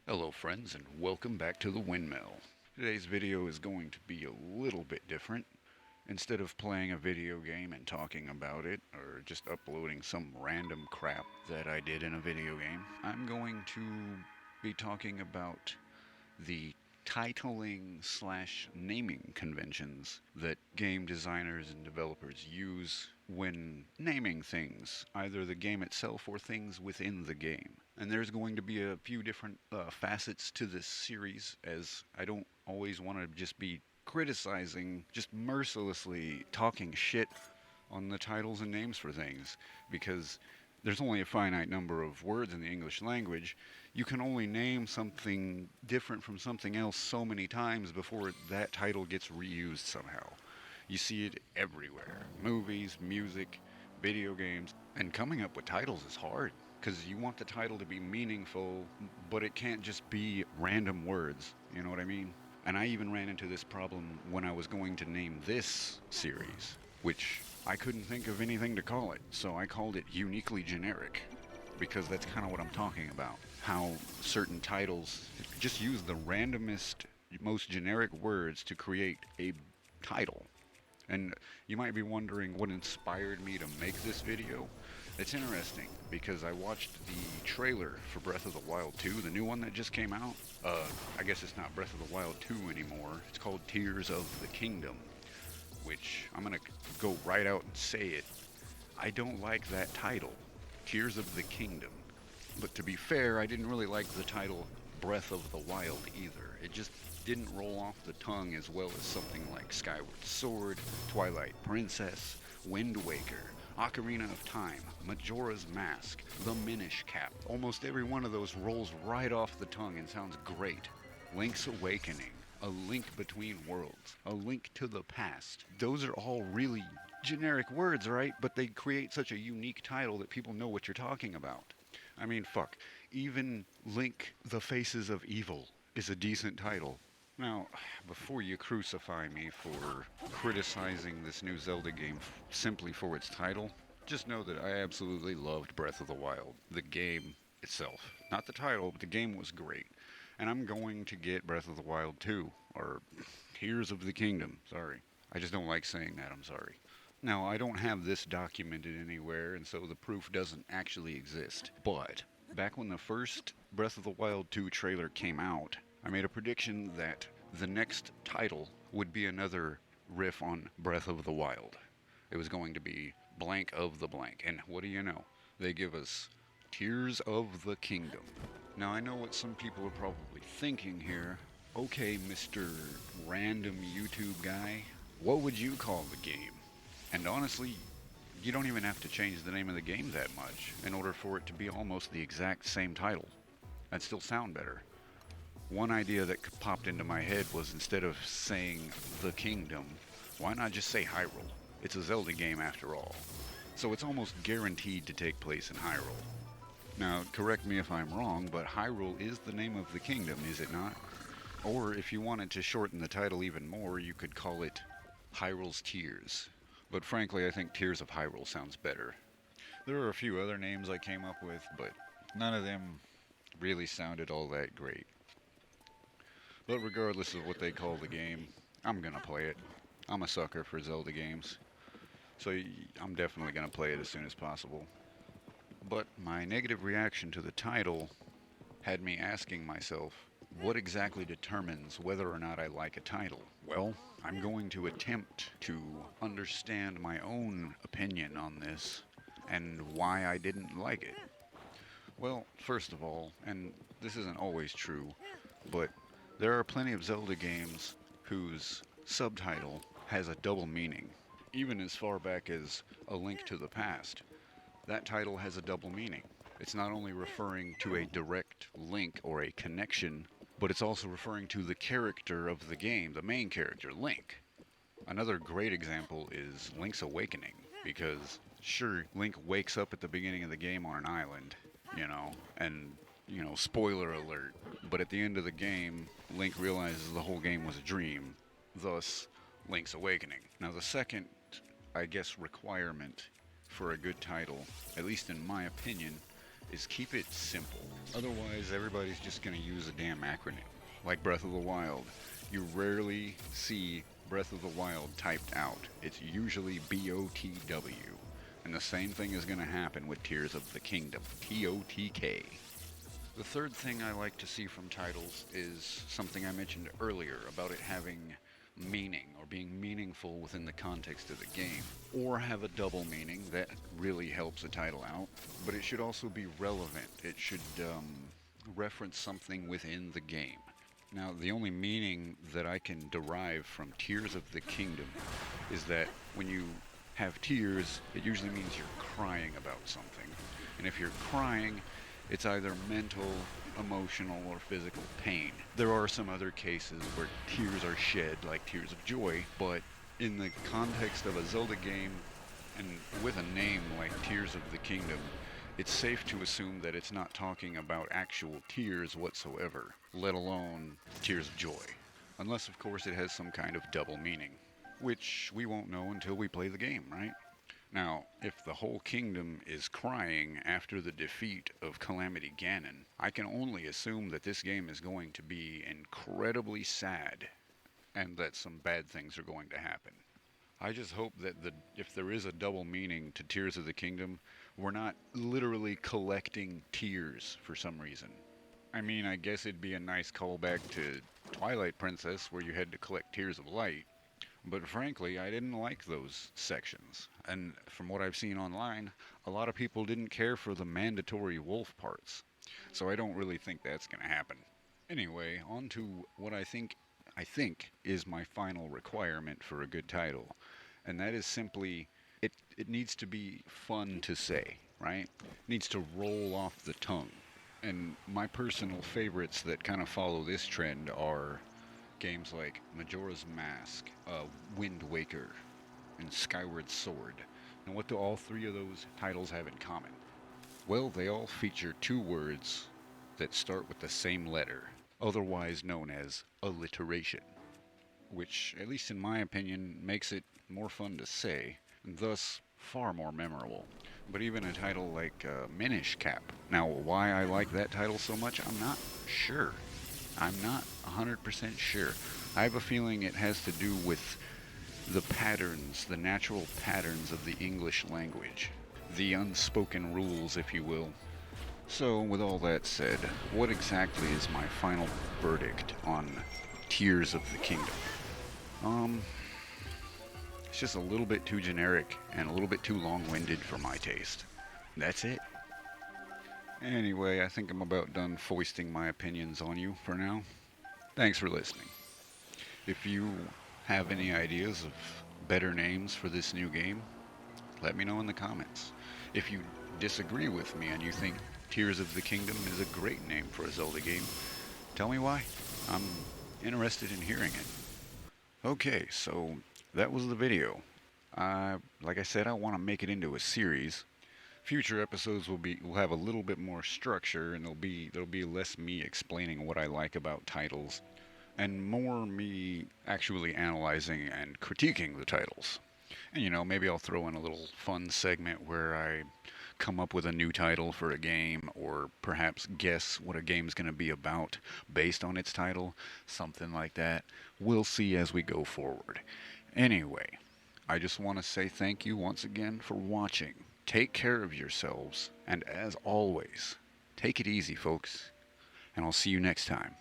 Hello friends and welcome back to the Windmill. Today's video is going to be a little bit different. Instead of playing a video game and talking about it, or just uploading some random crap that I did in a video game, I'm going to be talking about the titling slash naming conventions that game designers and developers use when naming things, either the game itself or things within the game. And there's going to be a few different facets to this series, as I don't always want to just be criticizing, just mercilessly talking shit on the titles and names for things, because there's only a finite number of words in the English language. You can only name something different from something else so many times before that title gets reused somehow. You see it everywhere: movies, music, video games, and coming up with titles is hard because you want the title to be meaningful, but it can't just be random words. You know what I mean? And I even ran into this problem when I was going to name this series, which I couldn't think of anything to call it, so I called it Uniquely Generic, because that's kind of what I'm talking about. How certain titles just use the randomest, most generic words to create a title. And you might be wondering what inspired me to make this video. It's interesting because I watched the trailer for Breath of the Wild 2, the new one that just came out. I guess it's not Breath of the Wild 2 anymore. It's called Tears of the Kingdom, which I'm going to go right out and say it. I don't like that title, Tears of the Kingdom. But to be fair, I didn't really like the title Breath of the Wild either. It just didn't roll off the tongue as well as something like Skyward Sword, Twilight Princess, Wind Waker, Ocarina of Time, Majora's Mask, The Minish Cap. Almost every one of those rolls right off the tongue and sounds great. Link's Awakening, A Link Between Worlds, A Link to the Past. Those are all really generic words, right? But they create such a unique title that people know what you're talking about. I mean, fuck. Even Link, The Faces of Evil is a decent title. Now, before you crucify me for criticizing this new Zelda game simply for its title, just know that I absolutely loved Breath of the Wild. The game itself. Not the title, but the game was great. And I'm going to get Breath of the Wild 2, or Tears of the Kingdom. Sorry. I just don't like saying that, I'm sorry. Now, I don't have this documented anywhere, and so the proof doesn't actually exist. But back when the first Breath of the Wild 2 trailer came out, I made a prediction that the next title would be another riff on Breath of the Wild. It was going to be blank of the blank. And what do you know? They give us Tears of the Kingdom. Now, I know what some people are probably thinking here. Okay, Mr. Random YouTube guy, what would you call the game? And honestly, you don't even have to change the name of the game that much in order for it to be almost the exact same title. That'd still sound better. One idea that popped into my head was, instead of saying The Kingdom, why not just say Hyrule? It's a Zelda game after all. So it's almost guaranteed to take place in Hyrule. Now, correct me if I'm wrong, but Hyrule is the name of the kingdom, is it not? Or if you wanted to shorten the title even more, you could call it Hyrule's Tears. But frankly, I think Tears of Hyrule sounds better. There are a few other names I came up with, but none of them really sounded all that great. But regardless of what they call the game, I'm gonna play it. I'm a sucker for Zelda games, so I'm definitely gonna play it as soon as possible. But my negative reaction to the title had me asking myself, what exactly determines whether or not I like a title? Well, I'm going to attempt to understand my own opinion on this and why I didn't like it. Well, first of all, and this isn't always true, but there are plenty of Zelda games whose subtitle has a double meaning. Even as far back as A Link to the Past, that title has a double meaning. It's not only referring to a direct link or a connection, but it's also referring to the character of the game, the main character, Link. Another great example is Link's Awakening, because sure, Link wakes up at the beginning of the game on an island, and spoiler alert, but at the end of the game, Link realizes the whole game was a dream, thus Link's Awakening. Now, the second, I guess, requirement for a good title, at least in my opinion, is keep it simple. Otherwise, everybody's just going to use a damn acronym. Like Breath of the Wild. You rarely see Breath of the Wild typed out. It's usually BOTW. And the same thing is going to happen with Tears of the Kingdom. TOTK. The third thing I like to see from titles is something I mentioned earlier about it having meaning or being meaningful within the context of the game, or have a double meaning that really helps a title out, but it should also be relevant. It should reference something within the game. Now, the only meaning that I can derive from Tears of the Kingdom is that when you have tears, it usually means you're crying about something. And if you're crying, it's either mental, emotional, or physical pain. There are some other cases where tears are shed, like tears of joy, but in the context of a Zelda game, and with a name like Tears of the Kingdom, it's safe to assume that it's not talking about actual tears whatsoever, let alone tears of joy. Unless, of course, it has some kind of double meaning, which we won't know until we play the game, right? Now, if the whole kingdom is crying after the defeat of Calamity Ganon, I can only assume that this game is going to be incredibly sad and that some bad things are going to happen. I just hope that if there is a double meaning to Tears of the Kingdom, we're not literally collecting tears for some reason. I mean, I guess it'd be a nice callback to Twilight Princess where you had to collect Tears of Light, but frankly, I didn't like those sections. And from what I've seen online, a lot of people didn't care for the mandatory wolf parts. So I don't really think that's going to happen. Anyway, on to what I think is my final requirement for a good title. And that is simply it needs to be fun to say, right? It needs to roll off the tongue. And my personal favorites that kind of follow this trend are games like Majora's Mask, Wind Waker, and Skyward Sword. And what do all three of those titles have in common? Well, they all feature two words that start with the same letter, otherwise known as alliteration, which, at least in my opinion, makes it more fun to say, and thus far more memorable. But even a title like Minish Cap. Now, why I like that title so much, I'm not sure. I'm not 100% sure. I have a feeling it has to do with the patterns, the natural patterns of the English language. The unspoken rules, if you will. So, with all that said, what exactly is my final verdict on Tears of the Kingdom? It's just a little bit too generic and a little bit too long-winded for my taste. That's it. Anyway, I think I'm about done foisting my opinions on you for now. Thanks for listening. If you have any ideas of better names for this new game, let me know in the comments. If you disagree with me and you think Tears of the Kingdom is a great name for a Zelda game, tell me why. I'm interested in hearing it. Okay, so that was the video. Like I said, I want to make it into a series. Future episodes will have a little bit more structure, and there'll be less me explaining what I like about titles, and more me actually analyzing and critiquing the titles. And maybe I'll throw in a little fun segment where I come up with a new title for a game, or perhaps guess what a game's going to be about based on its title, something like that. We'll see as we go forward. Anyway, I just want to say thank you once again for watching. Take care of yourselves, and as always, take it easy, folks, and I'll see you next time.